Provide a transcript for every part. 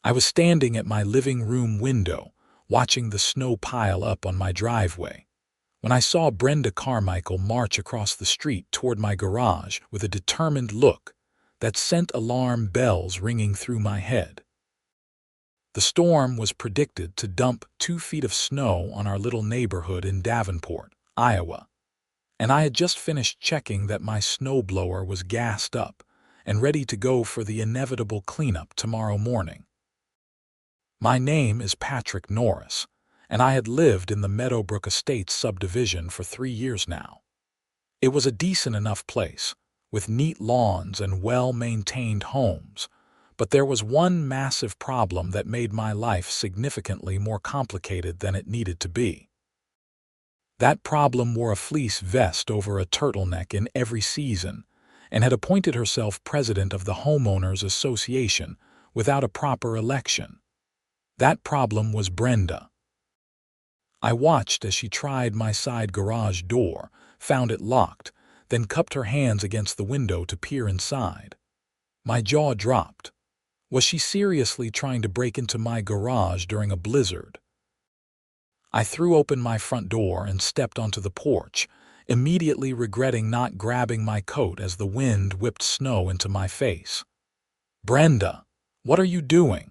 I was standing at my living room window, watching the snow pile up on my driveway, when I saw Brenda Carmichael march across the street toward my garage with a determined look that sent alarm bells ringing through my head. The storm was predicted to dump 2 feet of snow on our little neighborhood in Davenport, Iowa, and I had just finished checking that my snowblower was gassed up and ready to go for the inevitable cleanup tomorrow morning. My name is Patrick Norris, and I had lived in the Meadowbrook Estates subdivision for 3 years now. It was a decent enough place, with neat lawns and well-maintained homes, but there was one massive problem that made my life significantly more complicated than it needed to be. That problem wore a fleece vest over a turtleneck in every season and had appointed herself president of the Homeowners Association without a proper election. That problem was Brenda. I watched as she tried my side garage door, found it locked, then cupped her hands against the window to peer inside. My jaw dropped. Was she seriously trying to break into my garage during a blizzard? I threw open my front door and stepped onto the porch, immediately regretting not grabbing my coat as the wind whipped snow into my face. "Brenda, what are you doing?"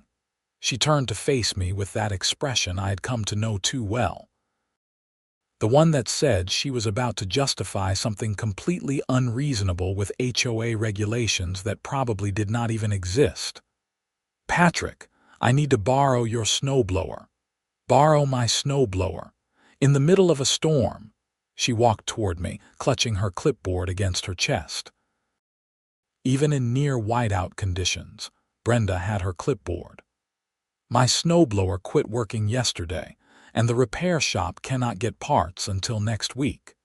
She turned to face me with that expression I had come to know too well. The one that said she was about to justify something completely unreasonable with HOA regulations that probably did not even exist. "Patrick, I need to borrow your snowblower." "Borrow my snowblower? In the middle of a storm?" She walked toward me, clutching her clipboard against her chest. Even in near whiteout conditions, Brenda had her clipboard. "My snowblower quit working yesterday, and the repair shop cannot get parts until next week.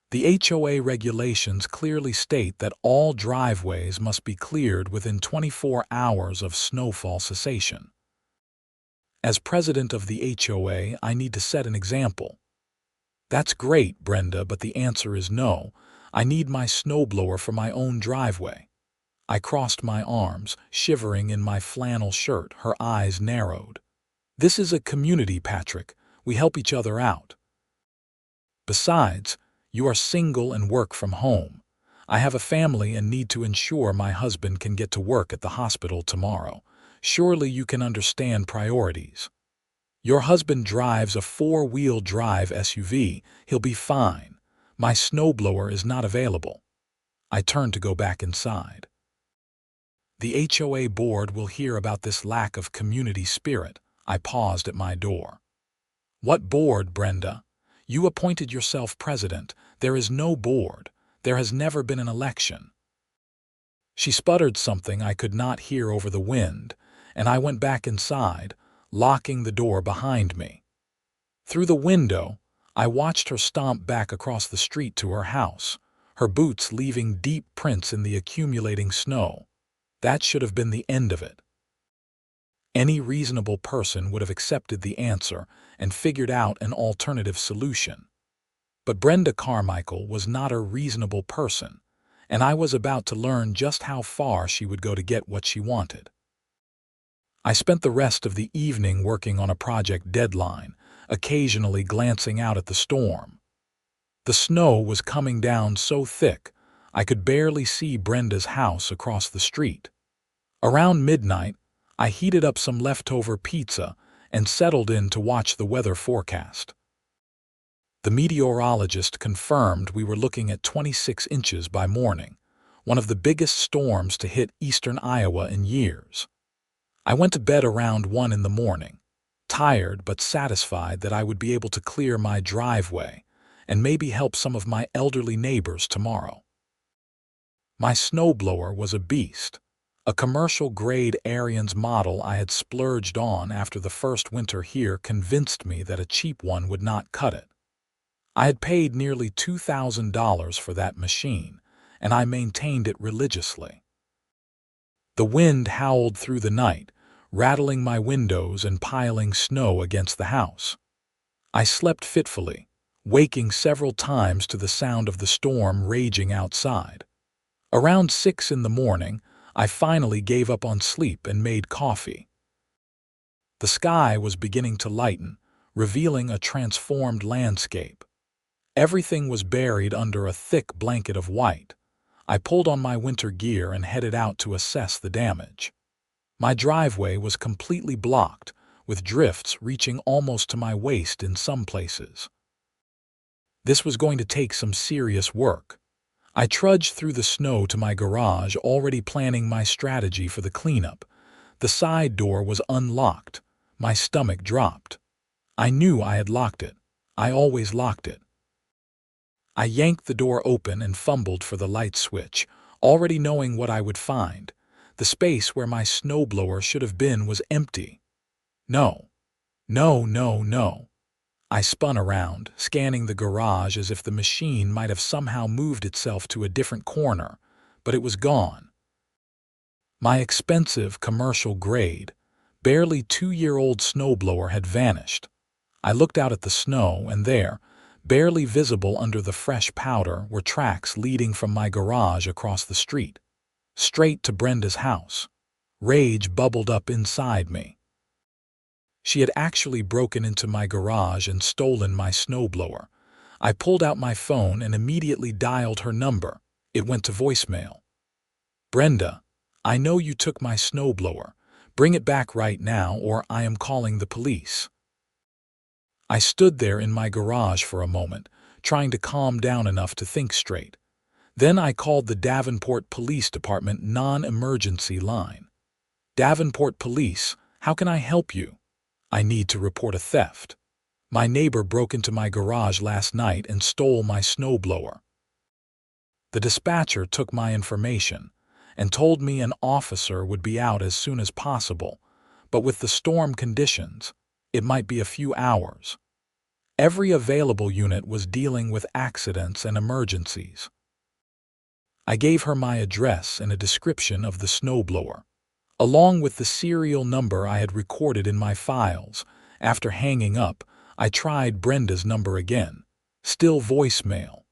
The HOA regulations clearly state that all driveways must be cleared within 24 hours of snowfall cessation. As president of the HOA, I need to set an example." "That's great, Brenda, but the answer is no. I need my snowblower for my own driveway." I crossed my arms, shivering in my flannel shirt, her eyes narrowed. "This is a community, Patrick. We help each other out. Besides, you are single and work from home. I have a family and need to ensure my husband can get to work at the hospital tomorrow. Surely you can understand priorities. Your husband drives a 4-wheel drive SUV. He'll be fine. My snowblower is not available." I turned to go back inside. "The HOA board will hear about this lack of community spirit." I paused at my door. "What board, Brenda? You appointed yourself president. There is no board. There has never been an election." She sputtered something I could not hear over the wind, and I went back inside, locking the door behind me. Through the window, I watched her stomp back across the street to her house, her boots leaving deep prints in the accumulating snow. That should have been the end of it. Any reasonable person would have accepted the answer and figured out an alternative solution. But Brenda Carmichael was not a reasonable person, and I was about to learn just how far she would go to get what she wanted. I spent the rest of the evening working on a project deadline, occasionally glancing out at the storm. The snow was coming down so thick, I could barely see Brenda's house across the street. Around midnight, I heated up some leftover pizza and settled in to watch the weather forecast. The meteorologist confirmed we were looking at 26 inches by morning, one of the biggest storms to hit eastern Iowa in years. I went to bed around 1 in the morning, tired but satisfied that I would be able to clear my driveway and maybe help some of my elderly neighbors tomorrow. My snowblower was a beast. A commercial-grade Ariens model I had splurged on after the first winter here convinced me that a cheap one would not cut it. I had paid nearly $2,000 for that machine, and I maintained it religiously. The wind howled through the night, rattling my windows and piling snow against the house. I slept fitfully, waking several times to the sound of the storm raging outside. Around 6 in the morning, I finally gave up on sleep and made coffee. The sky was beginning to lighten, revealing a transformed landscape. Everything was buried under a thick blanket of white. I pulled on my winter gear and headed out to assess the damage. My driveway was completely blocked, with drifts reaching almost to my waist in some places. This was going to take some serious work. I trudged through the snow to my garage, already planning my strategy for the cleanup. The side door was unlocked. My stomach dropped. I knew I had locked it. I always locked it. I yanked the door open and fumbled for the light switch, already knowing what I would find. The space where my snowblower should have been was empty. No. No, no, no. I spun around, scanning the garage as if the machine might have somehow moved itself to a different corner, but it was gone. My expensive commercial-grade, barely 2-year-old snowblower had vanished. I looked out at the snow, and there, barely visible under the fresh powder, were tracks leading from my garage across the street, straight to Brenda's house. Rage bubbled up inside me. She had actually broken into my garage and stolen my snowblower. I pulled out my phone and immediately dialed her number. It went to voicemail. "Brenda, I know you took my snowblower. Bring it back right now or I am calling the police." I stood there in my garage for a moment, trying to calm down enough to think straight. Then I called the Davenport Police Department non-emergency line. "Davenport Police, how can I help you? I need to report a theft. My neighbor broke into my garage last night and stole my snowblower." The dispatcher took my information and told me an officer would be out as soon as possible, but with the storm conditions, it might be a few hours. Every available unit was dealing with accidents and emergencies. I gave her my address and a description of the snowblower, along with the serial number I had recorded in my files. After hanging up, I tried Brenda's number again. Still voicemail.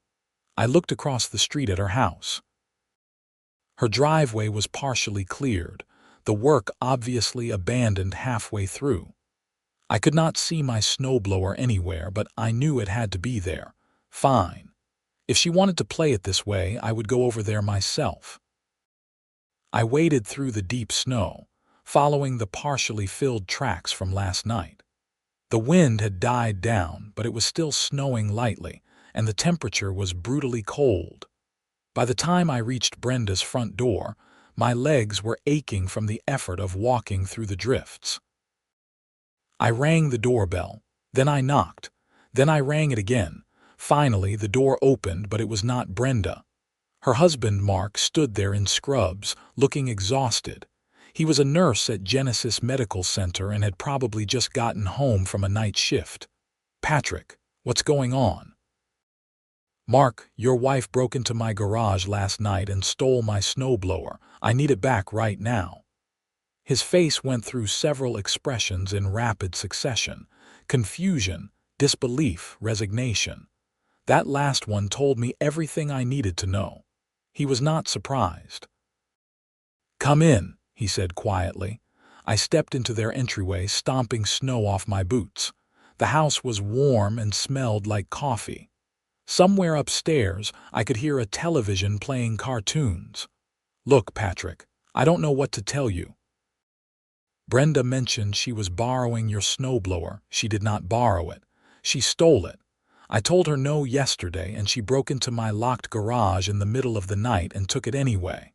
I looked across the street at her house. Her driveway was partially cleared, the work obviously abandoned halfway through. I could not see my snowblower anywhere, but I knew it had to be there. Fine. If she wanted to play it this way, I would go over there myself. I waded through the deep snow, following the partially filled tracks from last night. The wind had died down, but it was still snowing lightly, and the temperature was brutally cold. By the time I reached Brenda's front door, my legs were aching from the effort of walking through the drifts. I rang the doorbell, then I knocked, then I rang it again. Finally, the door opened, but it was not Brenda. Her husband, Mark, stood there in scrubs, looking exhausted. He was a nurse at Genesis Medical Center and had probably just gotten home from a night shift. "Patrick, what's going on?" "Mark, your wife broke into my garage last night and stole my snowblower. I need it back right now." His face went through several expressions in rapid succession: confusion, disbelief, resignation. That last one told me everything I needed to know. He was not surprised. "Come in," he said quietly. I stepped into their entryway, stomping snow off my boots. The house was warm and smelled like coffee. Somewhere upstairs, I could hear a television playing cartoons. "Look, Patrick, I don't know what to tell you. Brenda mentioned she was borrowing your snowblower. She did not borrow it. She stole it. I told her no yesterday, and she broke into my locked garage in the middle of the night and took it anyway."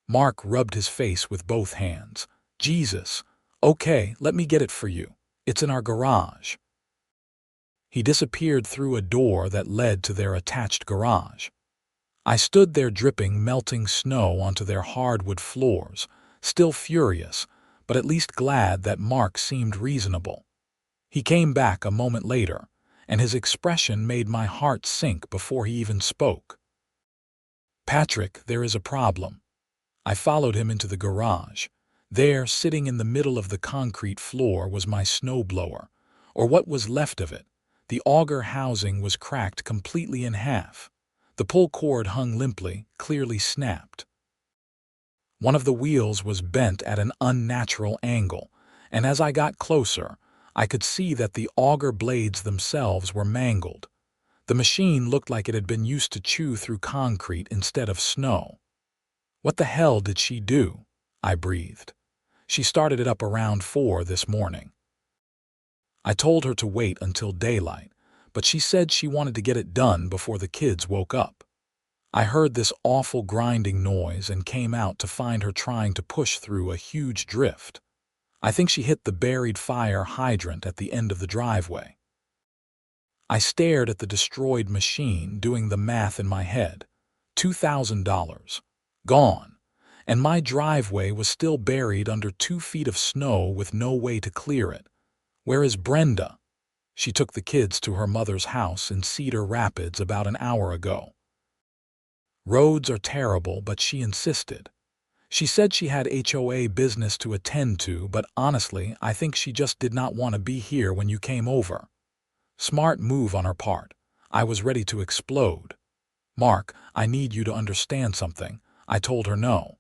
Mark rubbed his face with both hands. "Jesus. Okay, let me get it for you. It's in our garage." He disappeared through a door that led to their attached garage. I stood there dripping melting snow onto their hardwood floors, still furious, but at least glad that Mark seemed reasonable. He came back a moment later, and his expression made my heart sink before he even spoke. "Patrick, there is a problem." I followed him into the garage. There, sitting in the middle of the concrete floor, was my snowblower, or what was left of it. The auger housing was cracked completely in half. The pull cord hung limply, clearly snapped. One of the wheels was bent at an unnatural angle, and as I got closer, I could see that the auger blades themselves were mangled. The machine looked like it had been used to chew through concrete instead of snow. "What the hell did she do?" I breathed. "She started it up around 4 this morning." I told her to wait until daylight, but she said she wanted to get it done before the kids woke up. I heard this awful grinding noise and came out to find her trying to push through a huge drift. I think she hit the buried fire hydrant at the end of the driveway. I stared at the destroyed machine, doing the math in my head. $2,000. Gone. And my driveway was still buried under 2 feet of snow with no way to clear it. Where is Brenda? She took the kids to her mother's house in Cedar Rapids about an hour ago. Roads are terrible, but she insisted. She said she had HOA business to attend to, but honestly, I think she just did not want to be here when you came over. Smart move on her part. I was ready to explode. "Mark, I need you to understand something." I told her no.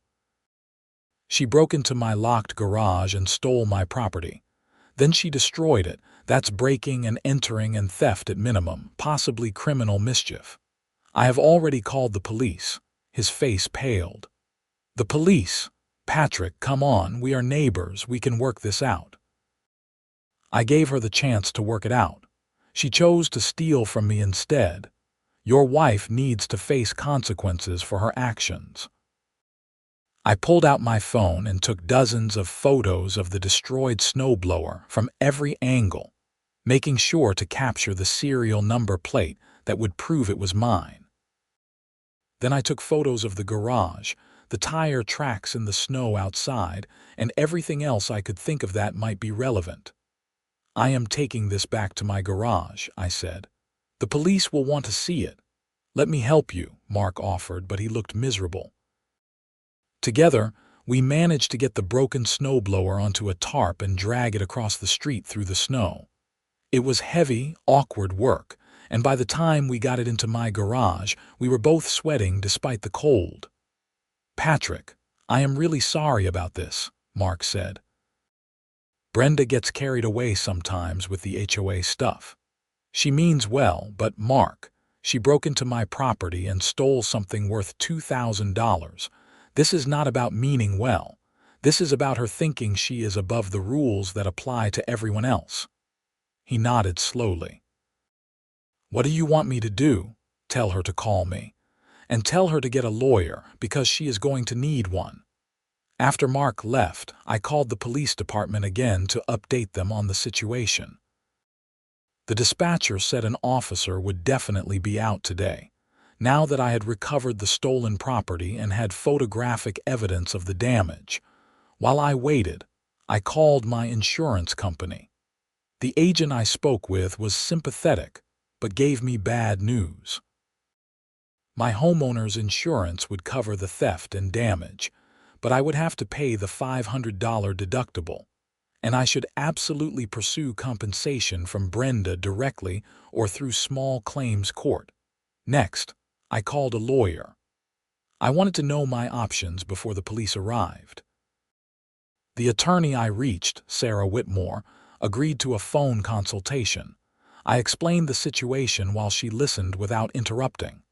"She broke into my locked garage and stole my property. Then she destroyed it. That's breaking and entering and theft at minimum, possibly criminal mischief. I have already called the police." His face paled. "The police? Patrick, come on, we are neighbors, we can work this out." I gave her the chance to work it out. She chose to steal from me instead. Your wife needs to face consequences for her actions. I pulled out my phone and took dozens of photos of the destroyed snowblower from every angle, making sure to capture the serial number plate that would prove it was mine. Then I took photos of the garage, the tire tracks in the snow outside, and everything else I could think of that might be relevant. "I am taking this back to my garage," I said. "The police will want to see it." "Let me help you," Mark offered, but he looked miserable. Together, we managed to get the broken snowblower onto a tarp and drag it across the street through the snow. It was heavy, awkward work, and by the time we got it into my garage, we were both sweating despite the cold. "Patrick, I am really sorry about this," Mark said. "Brenda gets carried away sometimes with the HOA stuff. She means well, but Mark, she broke into my property and stole something worth $2,000. This is not about meaning well. This is about her thinking she is above the rules that apply to everyone else." He nodded slowly. "What do you want me to do?" "Tell her to call me. And tell her to get a lawyer, because she is going to need one." After Mark left, I called the police department again to update them on the situation. The dispatcher said an officer would definitely be out today, now that I had recovered the stolen property and had photographic evidence of the damage. While I waited, I called my insurance company. The agent I spoke with was sympathetic, but gave me bad news. My homeowner's insurance would cover the theft and damage, but I would have to pay the $500 deductible, and I should absolutely pursue compensation from Brenda directly or through small claims court. Next, I called a lawyer. I wanted to know my options before the police arrived. The attorney I reached, Sarah Whitmore, agreed to a phone consultation. I explained the situation while she listened without interrupting.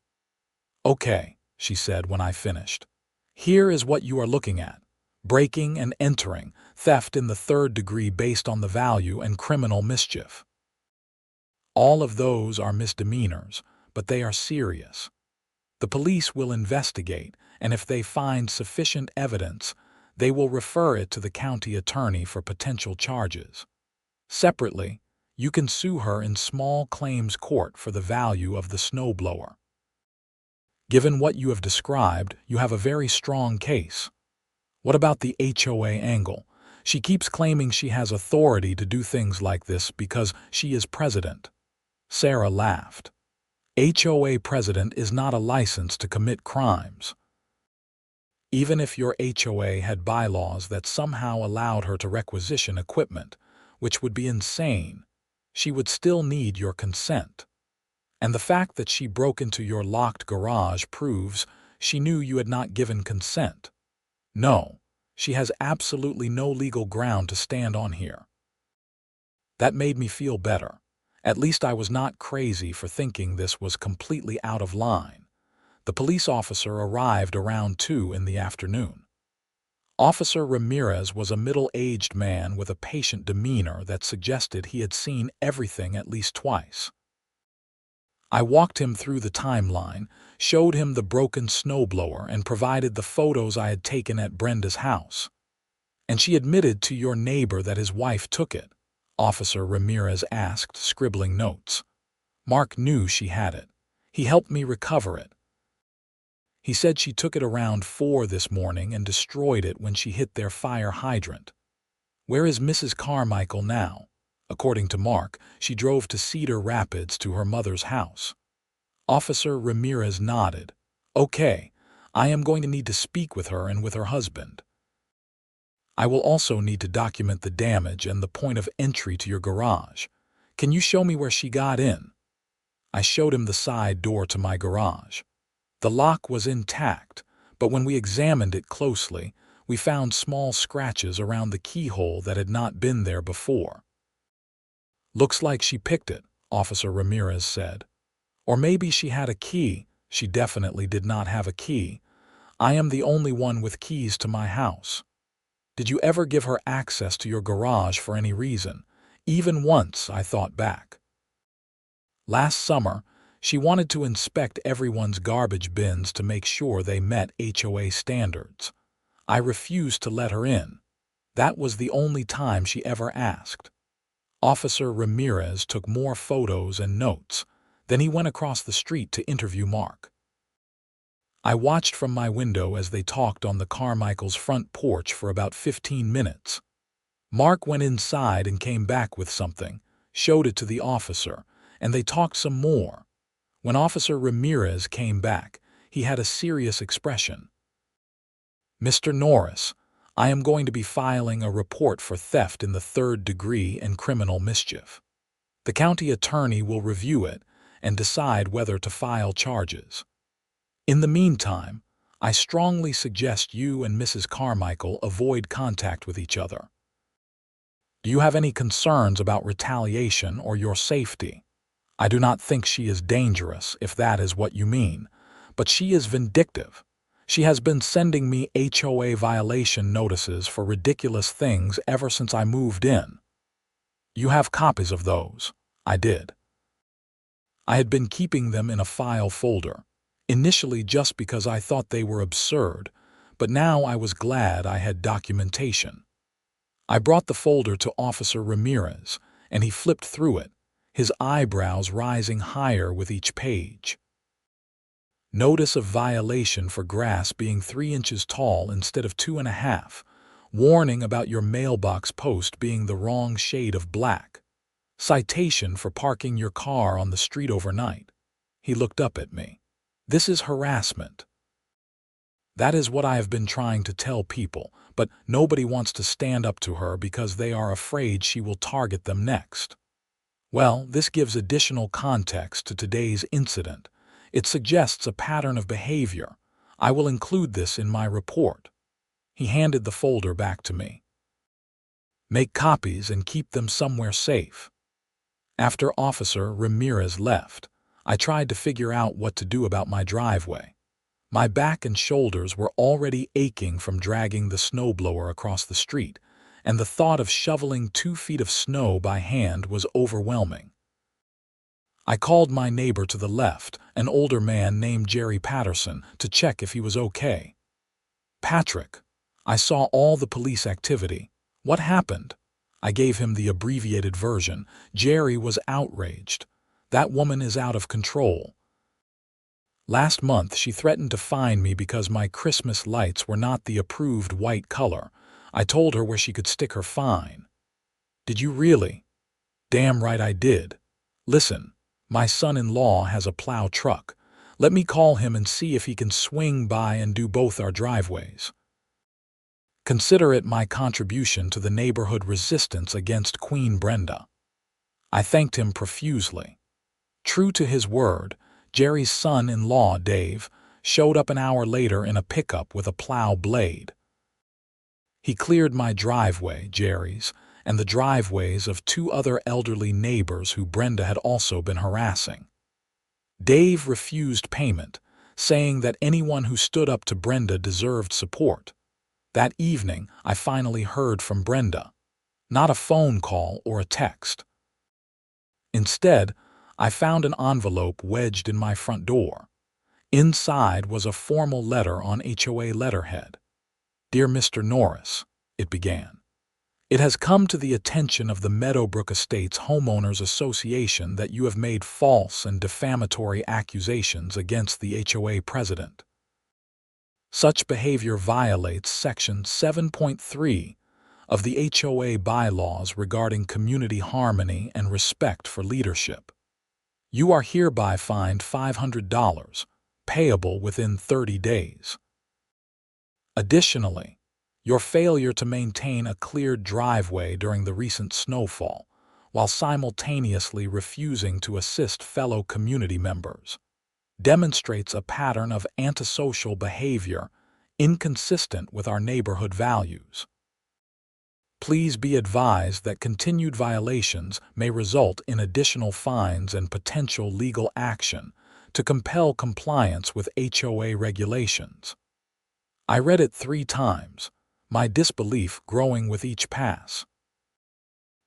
"Okay," she said when I finished. "Here is what you are looking at: breaking and entering, theft in the 3rd degree based on the value, and criminal mischief. All of those are misdemeanors, but they are serious. The police will investigate, and if they find sufficient evidence, they will refer it to the county attorney for potential charges. Separately, you can sue her in small claims court for the value of the snowblower. Given what you have described, you have a very strong case. What about the HOA angle? She keeps claiming she has authority to do things like this because she is president." Sarah laughed. "HOA president is not a license to commit crimes. Even if your HOA had bylaws that somehow allowed her to requisition equipment, which would be insane, she would still need your consent. And the fact that she broke into your locked garage proves she knew you had not given consent. No, She has absolutely no legal ground to stand on here. That made me feel better. At least I was not crazy for thinking this was completely out of line. The police officer arrived around 2 in the afternoon. Officer Ramirez was a middle-aged man with a patient demeanor that suggested he had seen everything at least twice. I walked him through the timeline, showed him the broken snowblower, and provided the photos I had taken at Brenda's house. "And she admitted to your neighbor that his wife took it?" Officer Ramirez asked, scribbling notes. Mark knew she had it. He helped me recover it. He said she took it around 4 this morning and destroyed it when she hit their fire hydrant. Where is Mrs. Carmichael now? According to Mark, she drove to Cedar Rapids to her mother's house. Officer Ramirez nodded. Okay, I am going to need to speak with her and with her husband. I will also need to document the damage and the point of entry to your garage. Can you show me where she got in? I showed him the side door to my garage. The lock was intact, but when we examined it closely, we found small scratches around the keyhole that had not been there before. Looks like she picked it, Officer Ramirez said. Or maybe she had a key. She definitely did not have a key. I am the only one with keys to my house. Did you ever give her access to your garage for any reason? Even once, I thought back. Last summer, she wanted to inspect everyone's garbage bins to make sure they met HOA standards. I refused to let her in. That was the only time she ever asked. Officer Ramirez took more photos and notes. Then he went across the street to interview Mark. I watched from my window as they talked on the Carmichael's front porch for about 15 minutes. Mark went inside and came back with something, showed it to the officer, and they talked some more. When Officer Ramirez came back, he had a serious expression. "Mr. Norris, I am going to be filing a report for theft in the 3rd degree and criminal mischief. The county attorney will review it and decide whether to file charges. In the meantime, I strongly suggest you and Mrs. Carmichael avoid contact with each other. Do you have any concerns about retaliation or your safety? I do not think she is dangerous, if that is what you mean, but she is vindictive. She has been sending me HOA violation notices for ridiculous things ever since I moved in." "You have copies of those?" I did. I had been keeping them in a file folder, initially just because I thought they were absurd, but now I was glad I had documentation. I brought the folder to Officer Ramirez, and he flipped through it, his eyebrows rising higher with each page. Notice of violation for grass being 3 inches tall instead of 2.5. Warning about your mailbox post being the wrong shade of black. Citation for parking your car on the street overnight. He looked up at me. This is harassment. That is what I have been trying to tell people, but nobody wants to stand up to her because they are afraid she will target them next. Well, this gives additional context to today's incident. It suggests a pattern of behavior. I will include this in my report. He handed the folder back to me. Make copies and keep them somewhere safe. After Officer Ramirez left, I tried to figure out what to do about my driveway. My back and shoulders were already aching from dragging the snowblower across the street, and the thought of shoveling 2 feet of snow by hand was overwhelming. I called my neighbor to the left, an older man named Jerry Patterson, to check if he was okay. "Patrick, I saw all the police activity. What happened?" I gave him the abbreviated version. Jerry was outraged. "That woman is out of control. Last month she threatened to fine me because my Christmas lights were not the approved white color. I told her where she could stick her fine." "Did you really?" "Damn right I did. Listen, my son-in-law has a plow truck. Let me call him and see if he can swing by and do both our driveways. Consider it my contribution to the neighborhood resistance against Queen Brenda." I thanked him profusely. True to his word, Jerry's son-in-law, Dave, showed up an hour later in a pickup with a plow blade. He cleared my driveway, Jerry's, and the driveways of two other elderly neighbors who Brenda had also been harassing. Dave refused payment, saying that anyone who stood up to Brenda deserved support. That evening, I finally heard from Brenda. Not a phone call or a text. Instead, I found an envelope wedged in my front door. Inside was a formal letter on HOA letterhead. "Dear Mr. Norris," it began. "It has come to the attention of the Meadowbrook Estates Homeowners Association that you have made false and defamatory accusations against the HOA president. Such behavior violates Section 7.3 of the HOA bylaws regarding community harmony and respect for leadership. You are hereby fined $500, payable within 30 days. Additionally, your failure to maintain a cleared driveway during the recent snowfall, while simultaneously refusing to assist fellow community members, demonstrates a pattern of antisocial behavior inconsistent with our neighborhood values. Please be advised that continued violations may result in additional fines and potential legal action to compel compliance with HOA regulations." I read it 3 times, my disbelief growing with each pass.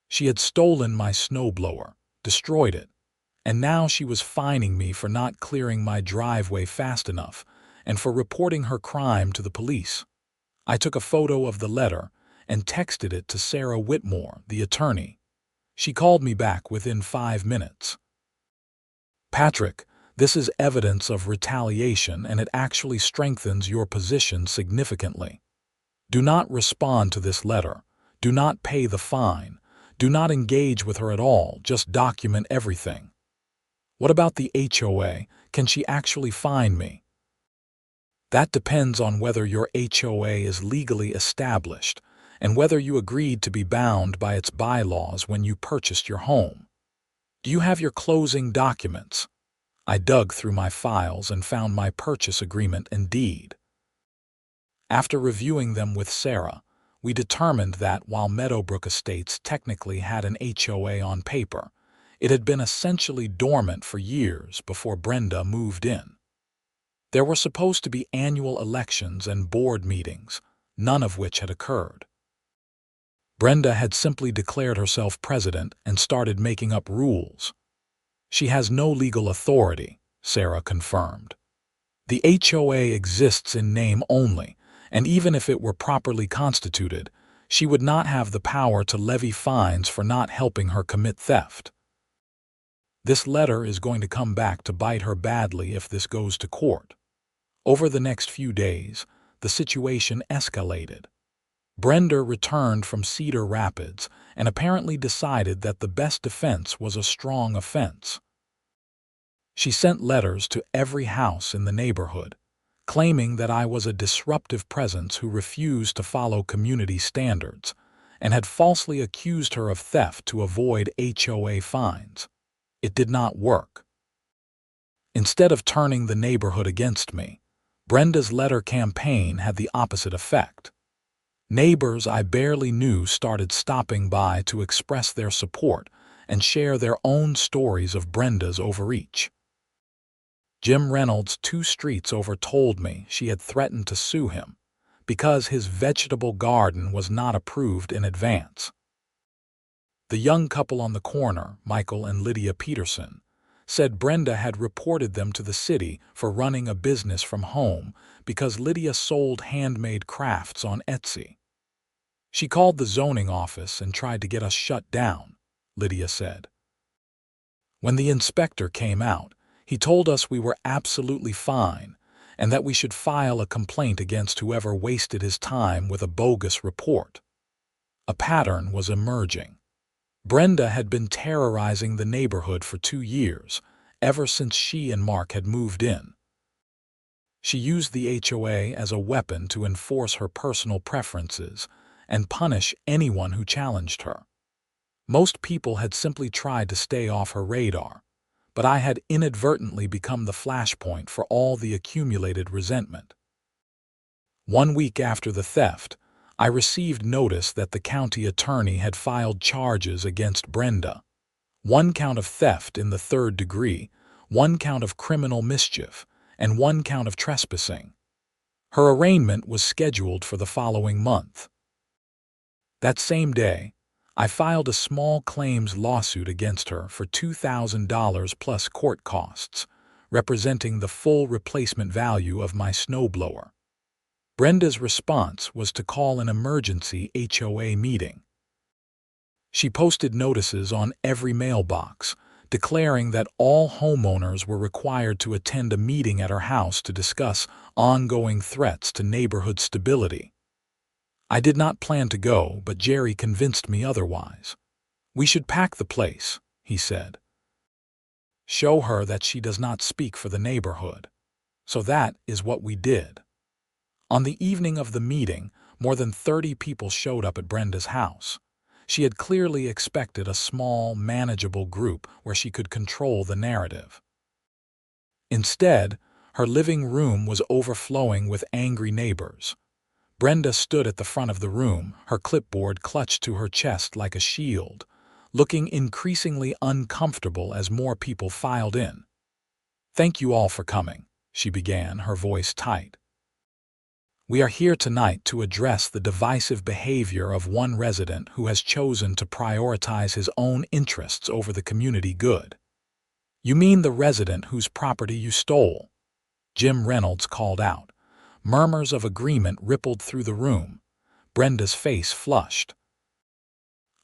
She had stolen my snowblower, destroyed it, and now she was fining me for not clearing my driveway fast enough and for reporting her crime to the police. I took a photo of the letter and texted it to Sarah Whitmore, the attorney. She called me back within 5 minutes. "Patrick, this is evidence of retaliation and it actually strengthens your position significantly. Do not respond to this letter. Do not pay the fine. Do not engage with her at all. Just document everything." "What about the HOA? Can she actually fine me?" "That depends on whether your HOA is legally established and whether you agreed to be bound by its bylaws when you purchased your home. Do you have your closing documents?" I dug through my files and found my purchase agreement and deed. After reviewing them with Sarah, we determined that while Meadowbrook Estates technically had an HOA on paper, it had been essentially dormant for years before Brenda moved in. There were supposed to be annual elections and board meetings, none of which had occurred. Brenda had simply declared herself president and started making up rules. "She has no legal authority," Sarah confirmed. "The HOA exists in name only, and even if it were properly constituted, she would not have the power to levy fines for not helping her commit theft. This letter is going to come back to bite her badly if this goes to court." Over the next few days, the situation escalated. Brenda returned from Cedar Rapids and apparently decided that the best defense was a strong offense. She sent letters to every house in the neighborhood, claiming that I was a disruptive presence who refused to follow community standards and had falsely accused her of theft to avoid HOA fines. It did not work. Instead of turning the neighborhood against me, Brenda's letter campaign had the opposite effect. Neighbors I barely knew started stopping by to express their support and share their own stories of Brenda's overreach. Jim Reynolds, 2 streets over, told me she had threatened to sue him because his vegetable garden was not approved in advance. The young couple on the corner, Michael and Lydia Peterson, said Brenda had reported them to the city for running a business from home because Lydia sold handmade crafts on Etsy. "She called the zoning office and tried to get us shut down," Lydia said. "When the inspector came out, he told us we were absolutely fine and that we should file a complaint against whoever wasted his time with a bogus report." A pattern was emerging. Brenda had been terrorizing the neighborhood for 2 years, ever since she and Mark had moved in. She used the HOA as a weapon to enforce her personal preferences and punish anyone who challenged her. Most people had simply tried to stay off her radar, but I had inadvertently become the flashpoint for all the accumulated resentment. 1 week after the theft, I received notice that the county attorney had filed charges against Brenda. 1 count of theft in the 3rd degree, 1 count of criminal mischief, and 1 count of trespassing. Her arraignment was scheduled for the following month. That same day, I filed a small claims lawsuit against her for $2,000 plus court costs, representing the full replacement value of my snowblower. Brenda's response was to call an emergency HOA meeting. She posted notices on every mailbox, declaring that all homeowners were required to attend a meeting at her house to discuss ongoing threats to neighborhood stability. I did not plan to go, but Jerry convinced me otherwise. "We should pack the place," he said. "Show her that she does not speak for the neighborhood." So that is what we did. On the evening of the meeting, more than 30 people showed up at Brenda's house. She had clearly expected a small, manageable group where she could control the narrative. Instead, her living room was overflowing with angry neighbors. Brenda stood at the front of the room, her clipboard clutched to her chest like a shield, looking increasingly uncomfortable as more people filed in. "Thank you all for coming," she began, her voice tight. "We are here tonight to address the divisive behavior of one resident who has chosen to prioritize his own interests over the community good." "You mean the resident whose property you stole?" Jim Reynolds called out. Murmurs of agreement rippled through the room. Brenda's face flushed.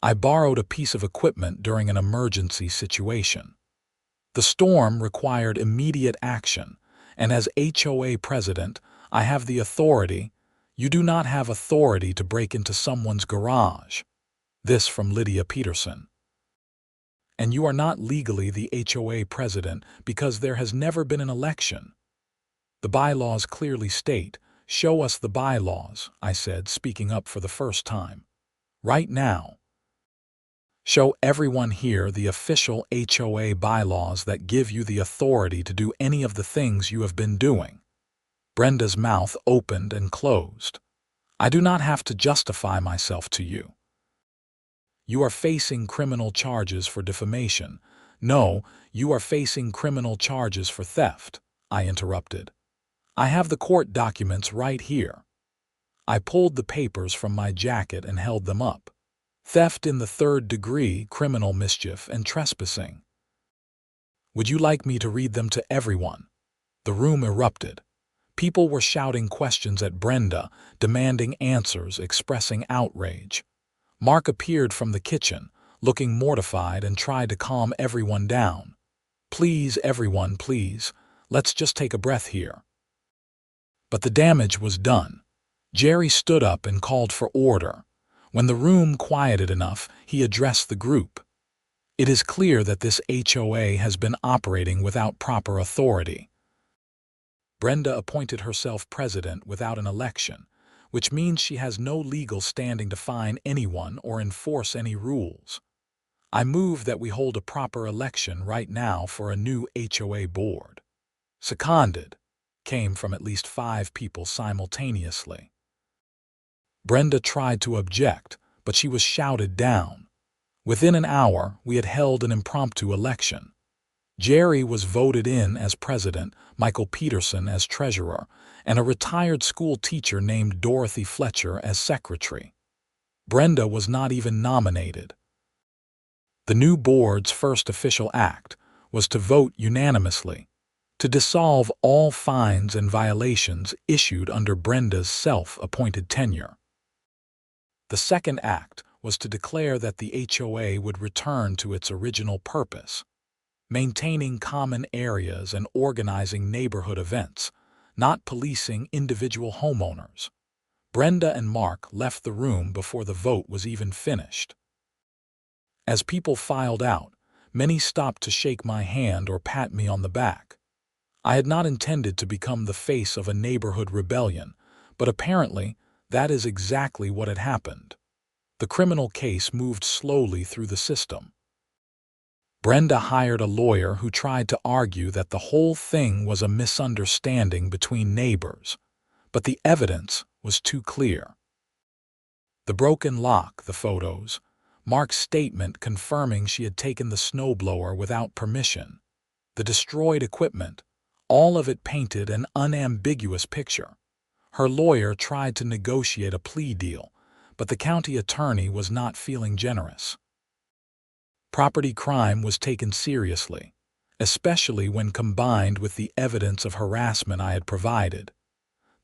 "I borrowed a piece of equipment during an emergency situation. The storm required immediate action, and as HOA president, I have the authority. You do not have authority to break into someone's garage." This from Lydia Peterson. "And you are not legally the HOA president because there has never been an election." "The bylaws clearly state, 'Show us the bylaws,'" I said, speaking up for the first time. "Right now. Show everyone here the official HOA bylaws that give you the authority to do any of the things you have been doing." Brenda's mouth opened and closed. "I do not have to justify myself to you. You are facing criminal charges for defamation." "No, you are facing criminal charges for theft," I interrupted. "I have the court documents right here." I pulled the papers from my jacket and held them up. "Theft in the 3rd degree, criminal mischief, and trespassing." "Would you like me to read them to everyone?" The room erupted. People were shouting questions at Brenda, demanding answers, expressing outrage. Mark appeared from the kitchen, looking mortified, and tried to calm everyone down. "Please, everyone, please. Let's just take a breath here." But the damage was done. Jerry stood up and called for order. When the room quieted enough, he addressed the group. "It is clear that this HOA has been operating without proper authority. Brenda appointed herself president without an election, which means she has no legal standing to fine anyone or enforce any rules. I move that we hold a proper election right now for a new HOA board." "Seconded," came from at least 5 people simultaneously. Brenda tried to object, but she was shouted down. Within an hour, we had held an impromptu election. Jerry was voted in as president, Michael Peterson as treasurer, and a retired school teacher named Dorothy Fletcher as secretary. Brenda was not even nominated. The new board's first official act was to vote unanimously to dissolve all fines and violations issued under Brenda's self-appointed tenure. The second act was to declare that the HOA would return to its original purpose, maintaining common areas and organizing neighborhood events, not policing individual homeowners. Brenda and Mark left the room before the vote was even finished. As people filed out, many stopped to shake my hand or pat me on the back. I had not intended to become the face of a neighborhood rebellion, but apparently that is exactly what had happened. The criminal case moved slowly through the system. Brenda hired a lawyer who tried to argue that the whole thing was a misunderstanding between neighbors, but the evidence was too clear. The broken lock, the photos, Mark's statement confirming she had taken the snowblower without permission, the destroyed equipment, all of it painted an unambiguous picture. Her lawyer tried to negotiate a plea deal, but the county attorney was not feeling generous. Property crime was taken seriously, especially when combined with the evidence of harassment I had provided.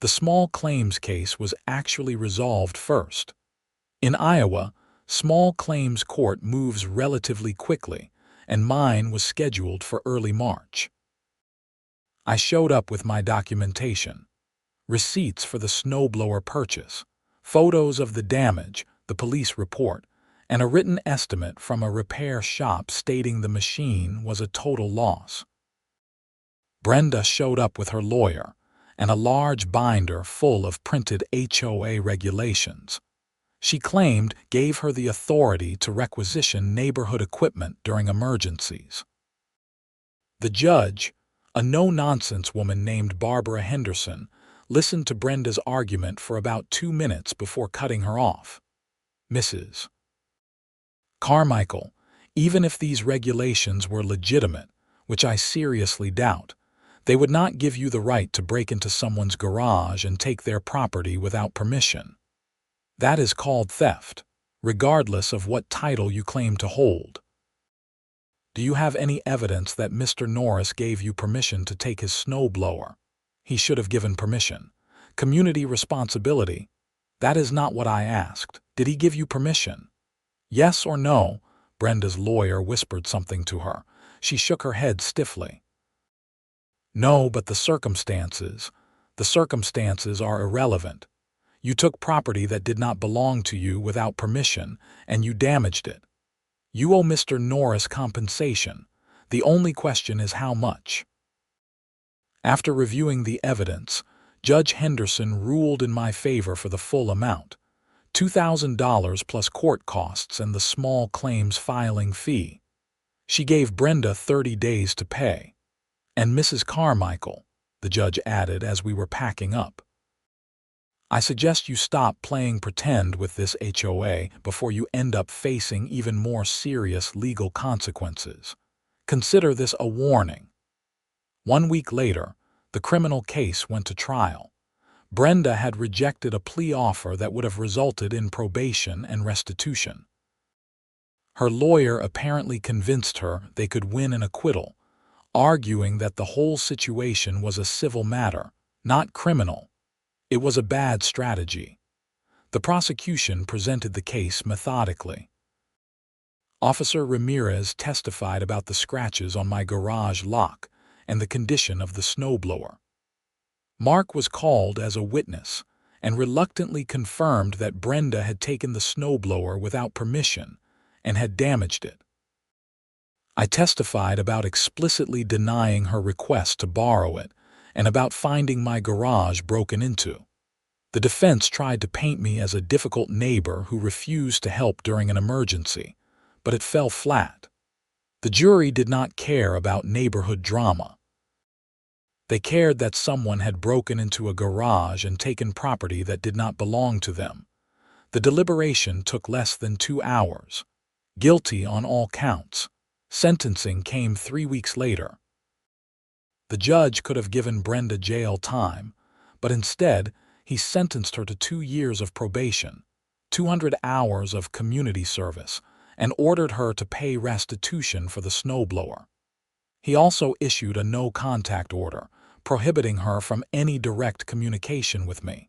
The small claims case was actually resolved first. In Iowa, small claims court moves relatively quickly, and mine was scheduled for early March. I showed up with my documentation, receipts for the snowblower purchase, photos of the damage, the police report, and a written estimate from a repair shop stating the machine was a total loss. Brenda showed up with her lawyer and a large binder full of printed HOA regulations. She claimed gave her the authority to requisition neighborhood equipment during emergencies. The judge, a no-nonsense woman named Barbara Henderson, listened to Brenda's argument for about 2 minutes before cutting her off. Mrs. Carmichael, even if these regulations were legitimate, which I seriously doubt, they would not give you the right to break into someone's garage and take their property without permission. That is called theft, regardless of what title you claim to hold. Do you have any evidence that Mr. Norris gave you permission to take his snowblower? He should have given permission. Community responsibility. That is not what I asked. Did he give you permission? Yes or no? Brenda's lawyer whispered something to her. She shook her head stiffly. No, but the circumstances are irrelevant. You took property that did not belong to you without permission, and you damaged it. You owe Mr. Norris compensation. The only question is how much. After reviewing the evidence, Judge Henderson ruled in my favor for the full amount, $2,000 plus court costs and the small claims filing fee. She gave Brenda 30 days to pay. And Mrs. Carmichael, the judge added as we were packing up, I suggest you stop playing pretend with this HOA before you end up facing even more serious legal consequences. Consider this a warning. 1 week later, the criminal case went to trial. Brenda had rejected a plea offer that would have resulted in probation and restitution. Her lawyer apparently convinced her they could win an acquittal, arguing that the whole situation was a civil matter, not criminal. It was a bad strategy. The prosecution presented the case methodically. Officer Ramirez testified about the scratches on my garage lock and the condition of the snowblower. Mark was called as a witness and reluctantly confirmed that Brenda had taken the snowblower without permission and had damaged it. I testified about explicitly denying her request to borrow it and about finding my garage broken into. The defense tried to paint me as a difficult neighbor who refused to help during an emergency, but it fell flat. The jury did not care about neighborhood drama. They cared that someone had broken into a garage and taken property that did not belong to them. The deliberation took less than 2 hours. Guilty on all counts. Sentencing came 3 weeks later. The judge could have given Brenda jail time, but instead, he sentenced her to 2 years of probation, 200 hours of community service, and ordered her to pay restitution for the snowblower. He also issued a no-contact order, prohibiting her from any direct communication with me.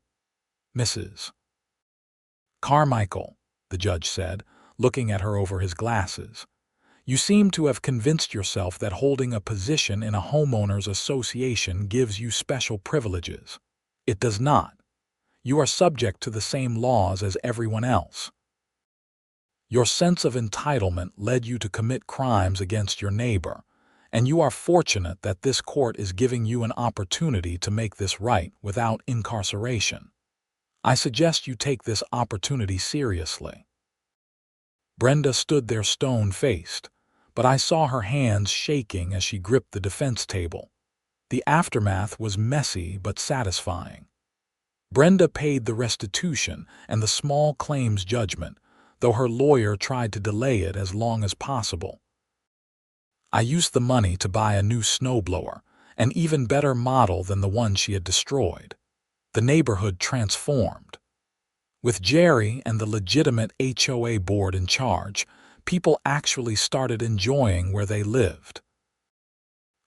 Mrs. Carmichael, the judge said, looking at her over his glasses, you seem to have convinced yourself that holding a position in a homeowners association gives you special privileges. It does not. You are subject to the same laws as everyone else. Your sense of entitlement led you to commit crimes against your neighbor, and you are fortunate that this court is giving you an opportunity to make this right without incarceration. I suggest you take this opportunity seriously. Brenda stood there stone-faced, but I saw her hands shaking as she gripped the defense table. The aftermath was messy but satisfying. Brenda paid the restitution and the small claims judgment, though her lawyer tried to delay it as long as possible. I used the money to buy a new snowblower, an even better model than the one she had destroyed. The neighborhood transformed. With Jerry and the legitimate HOA board in charge, people actually started enjoying where they lived.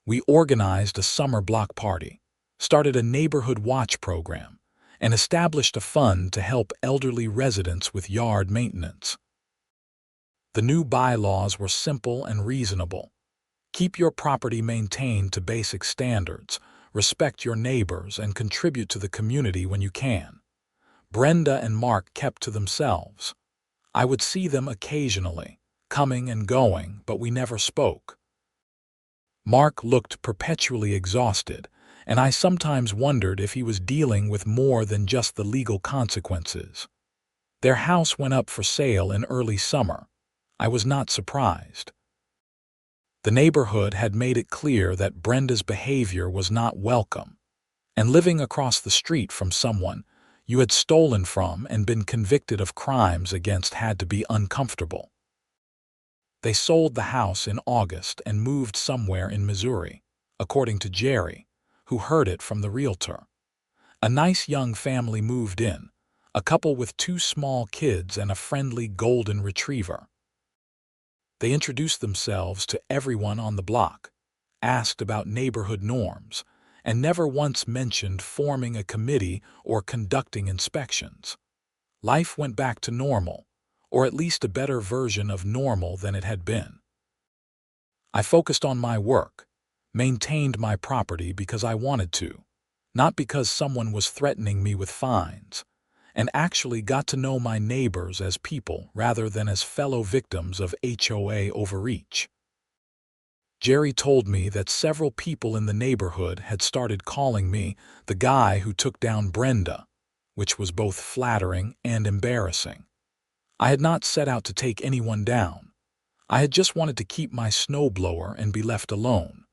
We organized a summer block party, started a neighborhood watch program, and established a fund to help elderly residents with yard maintenance. The new bylaws were simple and reasonable. Keep your property maintained to basic standards, respect your neighbors, and contribute to the community when you can. Brenda and Mark kept to themselves. I would see them occasionally, coming and going, but we never spoke. Mark looked perpetually exhausted, and I sometimes wondered if he was dealing with more than just the legal consequences. Their house went up for sale in early summer. I was not surprised. The neighborhood had made it clear that Brenda's behavior was not welcome, and living across the street from someone you had stolen from and been convicted of crimes against had to be uncomfortable. They sold the house in August and moved somewhere in Missouri, according to Jerry, who heard it from the realtor. A nice young family moved in, a couple with 2 small kids and a friendly golden retriever. They introduced themselves to everyone on the block, asked about neighborhood norms, and never once mentioned forming a committee or conducting inspections. Life went back to normal, or at least a better version of normal than it had been. I focused on my work, maintained my property because I wanted to, not because someone was threatening me with fines, and actually got to know my neighbors as people rather than as fellow victims of HOA overreach. Jerry told me that several people in the neighborhood had started calling me the guy who took down Brenda, which was both flattering and embarrassing. I had not set out to take anyone down. I had just wanted to keep my snowblower and be left alone.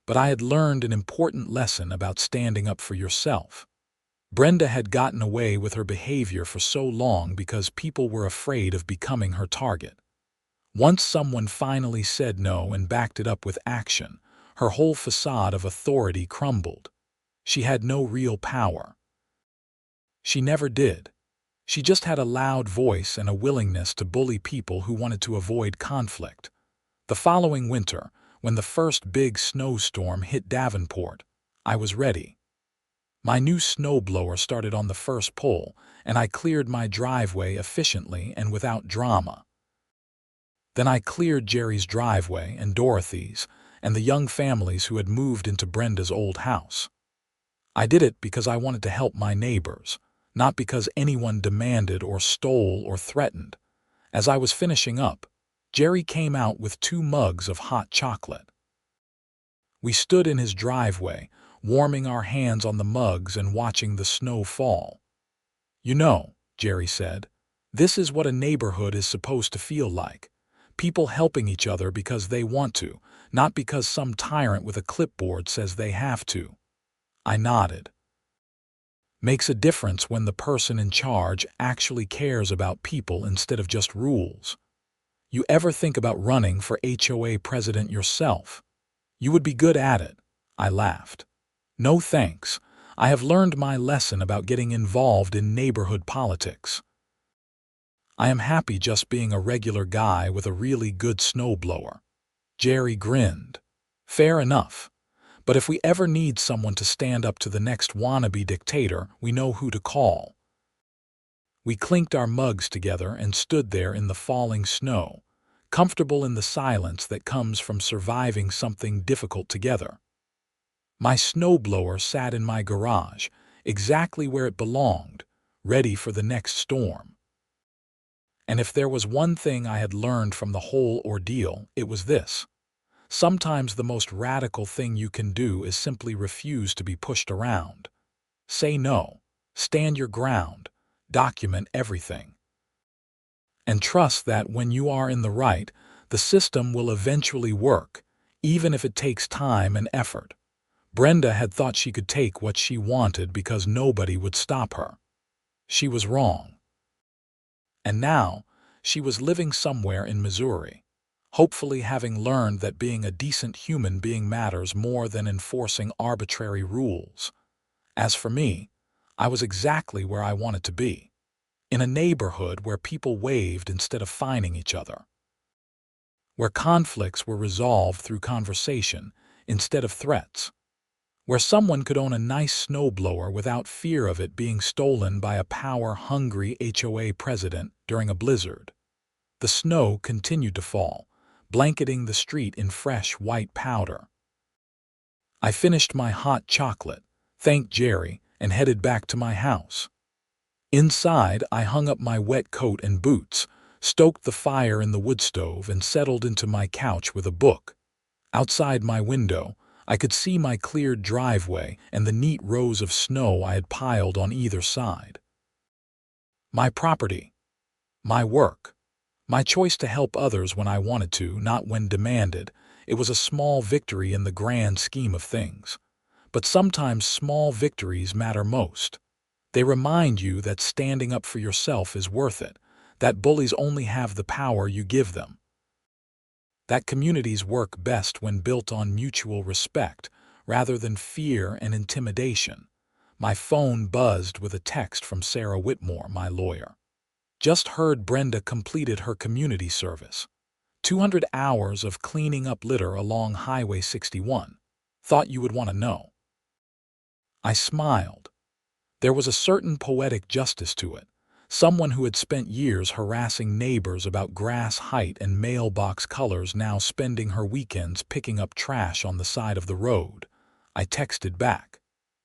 But I had learned an important lesson about standing up for yourself. Brenda had gotten away with her behavior for so long because people were afraid of becoming her target. Once someone finally said no and backed it up with action, her whole facade of authority crumbled. She had no real power. She never did. She just had a loud voice and a willingness to bully people who wanted to avoid conflict. The following winter, when the first big snowstorm hit Davenport, I was ready. My new snowblower started on the first pull, and I cleared my driveway efficiently and without drama. Then I cleared Jerry's driveway and Dorothy's and the young families who had moved into Brenda's old house. I did it because I wanted to help my neighbors, not because anyone demanded or stole or threatened. As I was finishing up, Jerry came out with 2 mugs of hot chocolate. We stood in his driveway, warming our hands on the mugs and watching the snow fall. "You know," Jerry said, "this is what a neighborhood is supposed to feel like. People helping each other because they want to, not because some tyrant with a clipboard says they have to." I nodded. Makes a difference when the person in charge actually cares about people instead of just rules. You ever think about running for HOA president yourself? You would be good at it. I laughed. No thanks. I have learned my lesson about getting involved in neighborhood politics. I am happy just being a regular guy with a really good snowblower. Jerry grinned. Fair enough. But if we ever need someone to stand up to the next wannabe dictator, we know who to call. We clinked our mugs together and stood there in the falling snow, comfortable in the silence that comes from surviving something difficult together. My snowblower sat in my garage, exactly where it belonged, ready for the next storm. And if there was one thing I had learned from the whole ordeal, it was this. Sometimes the most radical thing you can do is simply refuse to be pushed around. Say no, stand your ground, document everything. And trust that when you are in the right, the system will eventually work, even if it takes time and effort. Brenda had thought she could take what she wanted because nobody would stop her. She was wrong. And now, she was living somewhere in Missouri, hopefully having learned that being a decent human being matters more than enforcing arbitrary rules. As for me, I was exactly where I wanted to be, in a neighborhood where people waved instead of fining each other, where conflicts were resolved through conversation instead of threats, where someone could own a nice snowblower without fear of it being stolen by a power-hungry HOA president during a blizzard. The snow continued to fall, blanketing the street in fresh white powder. I finished my hot chocolate, thanked Jerry, and headed back to my house. Inside, I hung up my wet coat and boots, stoked the fire in the wood stove, and settled into my couch with a book. Outside my window, I could see my cleared driveway and the neat rows of snow I had piled on either side. My property, my work, my choice to help others when I wanted to, not when demanded. It was a small victory in the grand scheme of things. But sometimes small victories matter most. They remind you that standing up for yourself is worth it, that bullies only have the power you give them, that communities work best when built on mutual respect rather than fear and intimidation. My phone buzzed with a text from Sarah Whitmore, my lawyer. Just heard Brenda completed her community service. 200 hours of cleaning up litter along Highway 61. Thought you would want to know. I smiled. There was a certain poetic justice to it. Someone who had spent years harassing neighbors about grass height and mailbox colors now spending her weekends picking up trash on the side of the road. I texted back.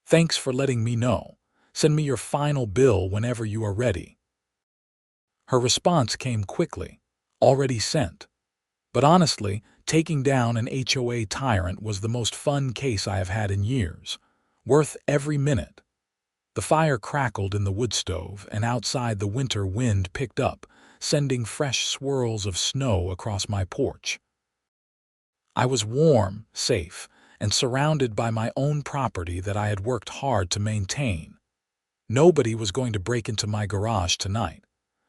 Thanks for letting me know. Send me your final bill whenever you are ready. Her response came quickly. Already sent. But honestly, taking down an HOA tyrant was the most fun case I have had in years. Worth every minute. The fire crackled in the wood stove, and outside the winter wind picked up, sending fresh swirls of snow across my porch. I was warm, safe, and surrounded by my own property that I had worked hard to maintain. Nobody was going to break into my garage tonight.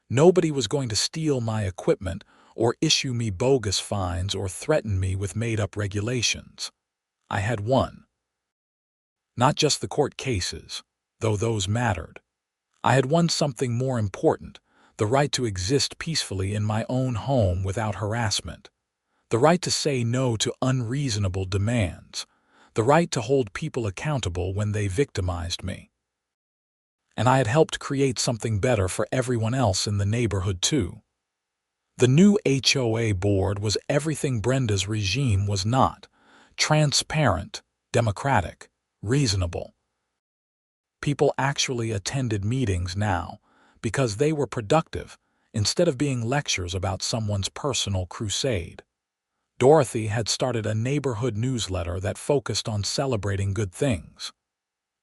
Nobody was going to steal my equipment or issue me bogus fines or threaten me with made-up regulations. I had won. Not just the court cases, though those mattered. I had won something more important, the right to exist peacefully in my own home without harassment, the right to say no to unreasonable demands, the right to hold people accountable when they victimized me. And I had helped create something better for everyone else in the neighborhood too. The new HOA board was everything Brenda's regime was not: transparent, democratic, reasonable. People actually attended meetings now because they were productive instead of being lectures about someone's personal crusade. Dorothy had started a neighborhood newsletter that focused on celebrating good things.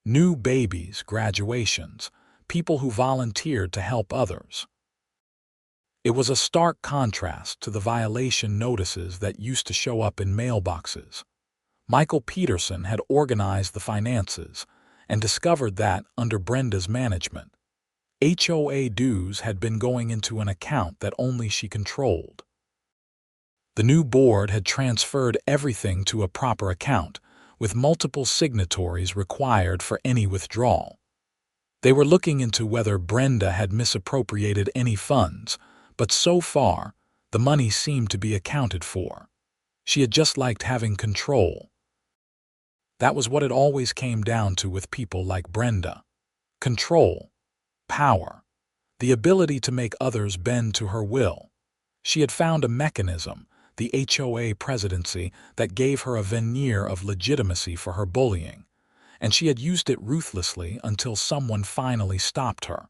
New babies, graduations, people who volunteered to help others. It was a stark contrast to the violation notices that used to show up in mailboxes. Michael Peterson had organized the finances and discovered that, under Brenda's management, HOA dues had been going into an account that only she controlled. The new board had transferred everything to a proper account, with multiple signatories required for any withdrawal. They were looking into whether Brenda had misappropriated any funds, but so far, the money seemed to be accounted for. She had just liked having control. That was what it always came down to with people like Brenda. Control, power, the ability to make others bend to her will. She had found a mechanism, the HOA presidency, that gave her a veneer of legitimacy for her bullying, and she had used it ruthlessly until someone finally stopped her.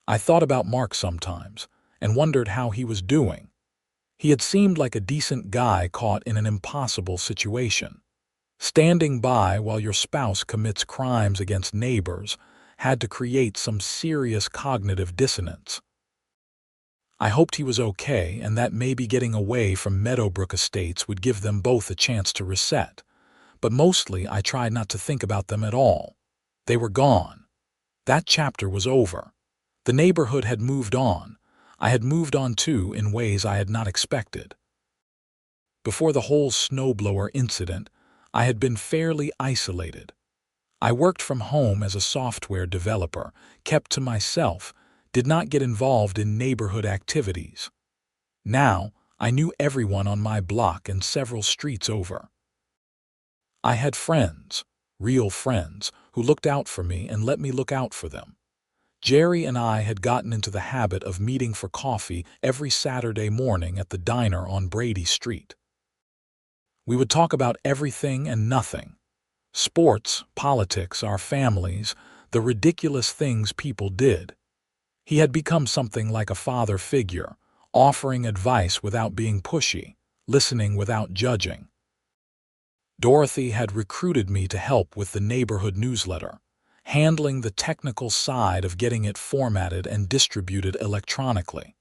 I thought about Mark sometimes and wondered how he was doing. He had seemed like a decent guy caught in an impossible situation. Standing by while your spouse commits crimes against neighbors had to create some serious cognitive dissonance. I hoped he was okay and that maybe getting away from Meadowbrook Estates would give them both a chance to reset, but mostly I tried not to think about them at all. They were gone. That chapter was over. The neighborhood had moved on. I had moved on too in ways I had not expected. Before the whole snowblower incident, I had been fairly isolated. I worked from home as a software developer, kept to myself, did not get involved in neighborhood activities. Now, I knew everyone on my block and several streets over. I had friends, real friends, who looked out for me and let me look out for them. Jerry and I had gotten into the habit of meeting for coffee every Saturday morning at the diner on Brady Street. We would talk about everything and nothing. Sports, politics, our families, the ridiculous things people did. He had become something like a father figure, offering advice without being pushy, listening without judging. Dorothy had recruited me to help with the neighborhood newsletter, handling the technical side of getting it formatted and distributed electronically.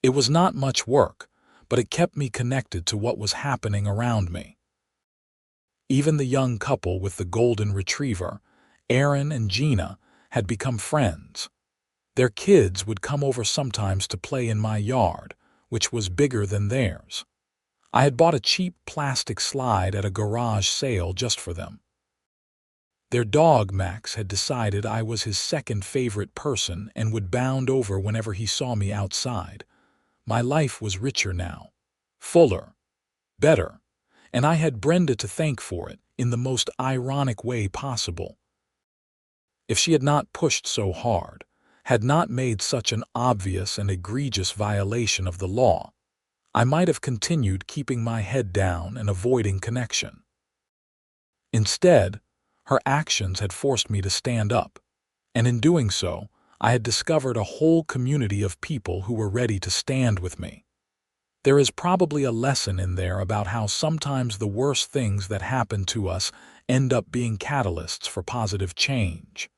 It was not much work, but it kept me connected to what was happening around me. Even the young couple with the golden retriever, Aaron and Gina, had become friends. Their kids would come over sometimes to play in my yard, which was bigger than theirs. I had bought a cheap plastic slide at a garage sale just for them. Their dog, Max, had decided I was his second favorite person and would bound over whenever he saw me outside. My life was richer now, fuller, better, and I had Brenda to thank for it in the most ironic way possible. If she had not pushed so hard, had not made such an obvious and egregious violation of the law, I might have continued keeping my head down and avoiding connection. Instead, her actions had forced me to stand up, and in doing so, I had discovered a whole community of people who were ready to stand with me. There is probably a lesson in there about how sometimes the worst things that happen to us end up being catalysts for positive change.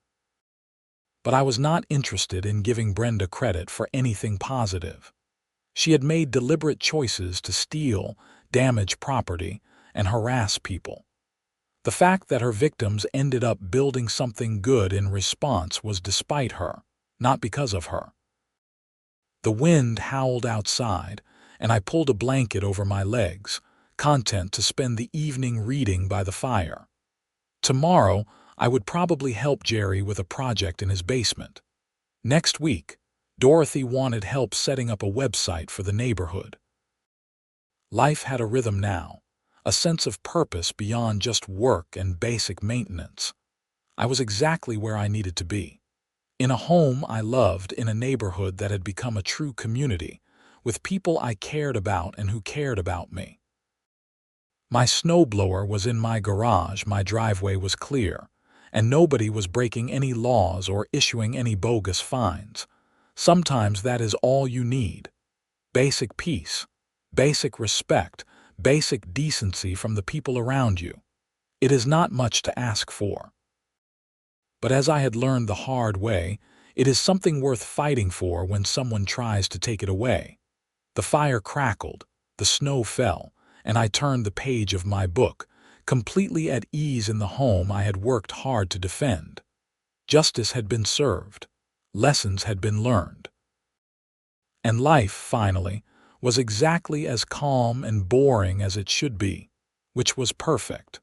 But I was not interested in giving Brenda credit for anything positive. She had made deliberate choices to steal, damage property, and harass people. The fact that her victims ended up building something good in response was despite her, not because of her. The wind howled outside, and I pulled a blanket over my legs, content to spend the evening reading by the fire. Tomorrow, I would probably help Jerry with a project in his basement. Next week, Dorothy wanted help setting up a website for the neighborhood. Life had a rhythm now, a sense of purpose beyond just work and basic maintenance. I was exactly where I needed to be. In a home I loved, in a neighborhood that had become a true community, with people I cared about and who cared about me. My snowblower was in my garage, my driveway was clear, and nobody was breaking any laws or issuing any bogus fines. Sometimes that is all you need. Basic peace, basic respect, basic decency from the people around you. It is not much to ask for. But as I had learned the hard way, it is something worth fighting for when someone tries to take it away. The fire crackled, the snow fell, and I turned the page of my book, completely at ease in the home I had worked hard to defend. Justice had been served. Lessons had been learned. And life, finally, was exactly as calm and boring as it should be, which was perfect.